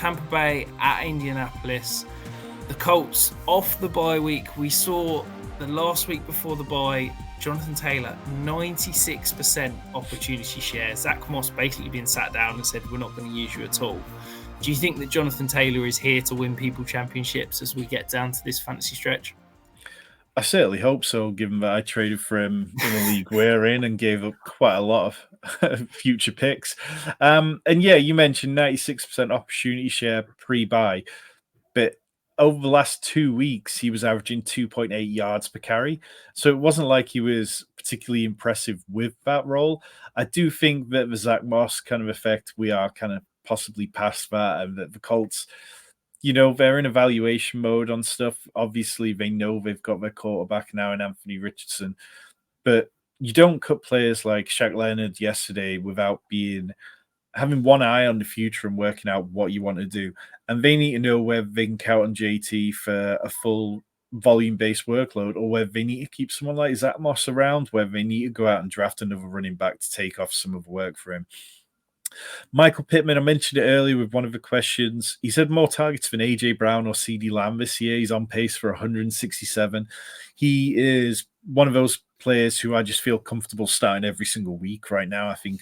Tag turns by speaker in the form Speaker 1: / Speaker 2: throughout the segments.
Speaker 1: Tampa Bay at Indianapolis. The Colts off the bye week. We saw the last week before the bye, Jonathan Taylor, 96% opportunity share. Zach Moss basically being sat down and said, we're not going to use you at all. Do you think that Jonathan Taylor is here to win people championships as we get down to this fantasy stretch?
Speaker 2: I certainly hope so, given that I traded for him in the league we're in and gave up quite a lot of future picks. And yeah, you mentioned 96% opportunity share pre-buy, but over the last 2 weeks, he was averaging 2.8 yards per carry. So it wasn't like he was particularly impressive with that role. I do think that the Zach Moss kind of effect, we are kind of possibly past that, and that the Colts, they're in evaluation mode on stuff. Obviously, they know they've got their quarterback now in Anthony Richardson, but you don't cut players like Shaq Leonard yesterday without having one eye on the future and working out what you want to do. And they need to know whether they can count on JT for a full volume-based workload, or whether they need to keep someone like Zach Moss around, whether they need to go out and draft another running back to take off some of the work for him. Michael Pittman, I mentioned it earlier with one of the questions. He's had more targets than AJ Brown or CeeDee Lamb this year. He's on pace for 167. He is one of those players who I just feel comfortable starting every single week right now. I think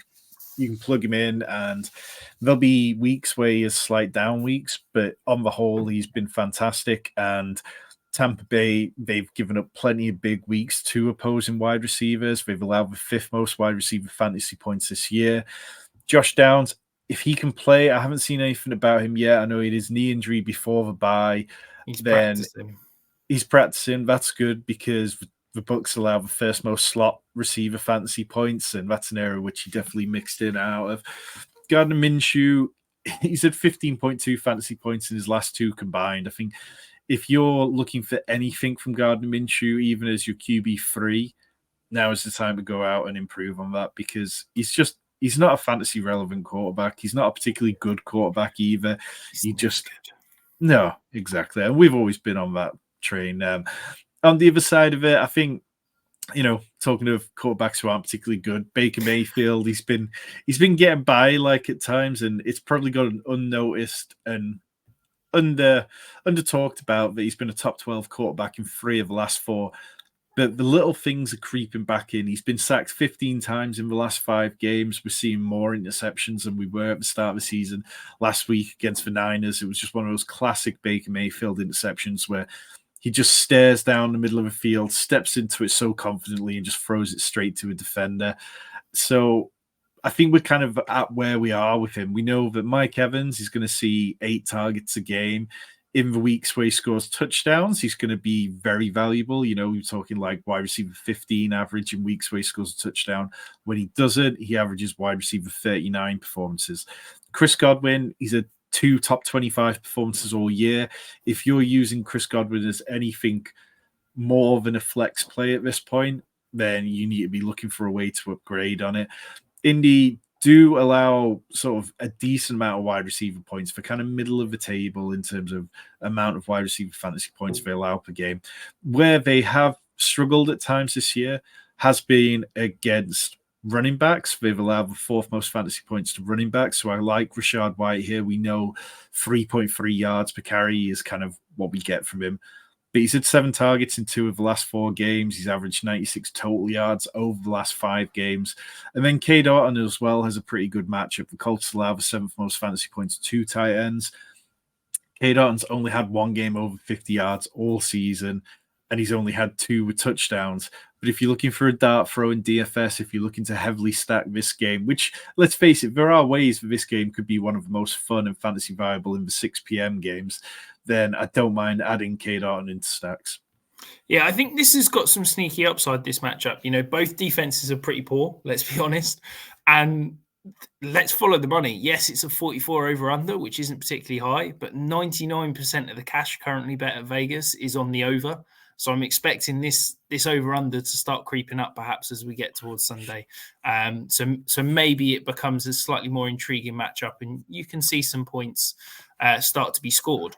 Speaker 2: you can plug him in, and there'll be weeks where he has slight down weeks, but on the whole, he's been fantastic. And Tampa Bay, they've given up plenty of big weeks to opposing wide receivers. They've allowed the 5th most wide receiver fantasy points this year. Josh Downs, if he can play, I haven't seen anything about him yet. I know he had his knee injury before the bye.
Speaker 1: He's practicing.
Speaker 2: He's practicing. That's good, because the Bucs allow the 1st most slot receiver fantasy points, and that's an area which he definitely mixed in and out of. Gardner Minshew, he's had 15.2 fantasy points in his last 2 combined. I think if you're looking for anything from Gardner Minshew, even as your QB3, now is the time to go out and improve on that, because he's not a fantasy relevant quarterback. He's not a particularly good quarterback either. No, exactly. And we've always been on that train. On the other side of it, I think, talking of quarterbacks who aren't particularly good, Baker Mayfield, he's been getting by like at times, and it's probably gone unnoticed and under talked about that he's been a top 12 quarterback in 3 of the last 4. But the little things are creeping back in. He's been sacked 15 times in the last 5 games. We're seeing more interceptions than we were at the start of the season. Last week against the Niners, it was just one of those classic Baker Mayfield interceptions where he just stares down the middle of the field, steps into it so confidently, and just throws it straight to a defender. So I think we're kind of at where we are with him. We know that Mike Evans is going to see 8 targets a game. In the weeks where he scores touchdowns, he's going to be very valuable. We're talking like wide receiver 15 average in weeks where he scores a touchdown. When he doesn't, he averages wide receiver 39 performances. Chris Godwin, he's had 2 top 25 performances all year. If you're using Chris Godwin as anything more than a flex play at this point, then you need to be looking for a way to upgrade on it. Indy do allow sort of a decent amount of wide receiver points for kind of middle of the table in terms of amount of wide receiver fantasy points they allow per game. Where they have struggled at times this year has been against running backs. They've allowed the 4th most fantasy points to running backs. So I like Rachaad White here. We know 3.3 yards per carry is kind of what we get from him. But he's had 7 targets in 2 of the last 4 games. He's averaged 96 total yards over the last 5 games. And then Cade Otton as well has a pretty good matchup. The Colts allow the 7th most fantasy points to 2 tight ends. Cade Otton's only had 1 game over 50 yards all season, and he's only had 2 with touchdowns. But if you're looking for a dart throw in DFS, if you're looking to heavily stack this game, which, let's face it, there are ways that this game could be one of the most fun and fantasy viable in the 6 p.m. games, then I don't mind adding Cade Otton into stacks.
Speaker 1: Yeah, I think this has got some sneaky upside, this matchup. Both defenses are pretty poor, let's be honest. And let's follow the money. Yes, it's a 44 over-under, which isn't particularly high, but 99% of the cash currently bet at Vegas is on the over. So I'm expecting this over-under to start creeping up perhaps as we get towards Sunday. So maybe it becomes a slightly more intriguing matchup and you can see some points start to be scored.